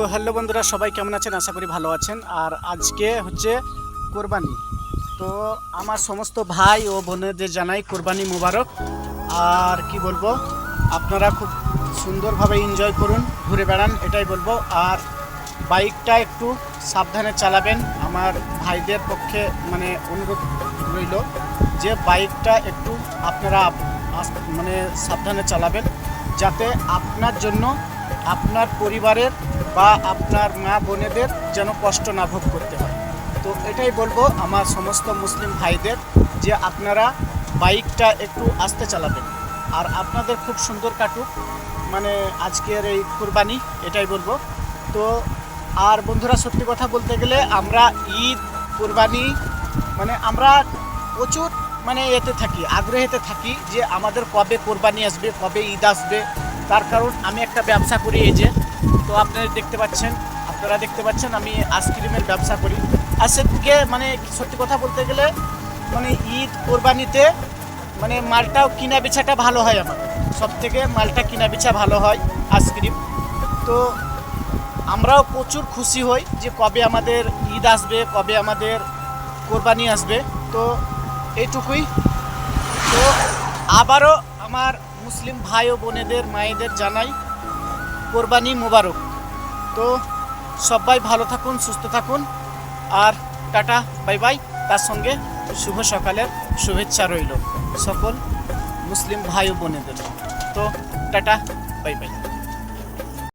Hello বন্ধুরা, সবাই কেমন আছেন? আশা করি ভালো আছেন। আর আজকে হচ্ছে কোরবানি। তো আমার সমস্ত ভাই ও বোনেদের জানাই কোরবানি মুবারক। আর কি বলবো, আপনারা খুব সুন্দরভাবে এনজয় করুন, ঘুরে বেড়ান, এটাই বলবো। আর বাইকটা একটু সাবধানে চালাবেন। আমার ভাইদের পক্ষে মানে অনুরোধ রইল যে বাইকটা একটু আপনারা মানে সাবধানে চালাবেন, যাতে আপনার জন্য আপনার পরিবারের বা আপনার মা বোনেদের যেন কষ্ট না ভোগ করতে হয়। তো এটাই বলবো আমার সমস্ত মুসলিম ভাইদের, যে আপনারা বাইকটা একটু আস্তে চালাবেন। আর আপনাদের খুব সুন্দর কাটুক মানে আজকের এই কুরবানি, এটাই বলবো। তো আর বন্ধুরা, সত্যি কথা বলতে গেলে আমরা ঈদ কুরবানি মানে আমরা প্রচুর মানে এতে থাকি, আগ্রহেতে থাকি যে আমাদের কবে কোরবানি আসবে, কবে ঈদ আসবে। তার কারণ আমি একটা ব্যবসা করি, এই যে তো আপনারা দেখতে পাচ্ছেন আমি আইসক্রিমের ব্যবসা করি। আর সেদিকে মানে সত্যি কথা বলতে গেলে মানে ঈদ কোরবানিতে মানে মালটাও কিনা বেচাটা ভালো হয়, আমার সব থেকে মালটা কিনা বেচা ভালো হয় আইসক্রিম। তো আমরাও প্রচুর খুশি হই যে কবে আমাদের ঈদ আসবে, কবে আমাদের কোরবানি আসবে। তো এইটুকুই। তো আবারও আমার মুসলিম ভাই ও বোনেদের মায়েদের জানাই কোরবানি মুবারক। তো সবাই ভালো থাকুন, সুস্থ থাকুন, আর টাটা বাই বাই। তার সঙ্গে শুভ সকালের শুভেচ্ছা রইল সকল মুসলিম ভাই ও বোনেদের। তো টাটা বাই বাই।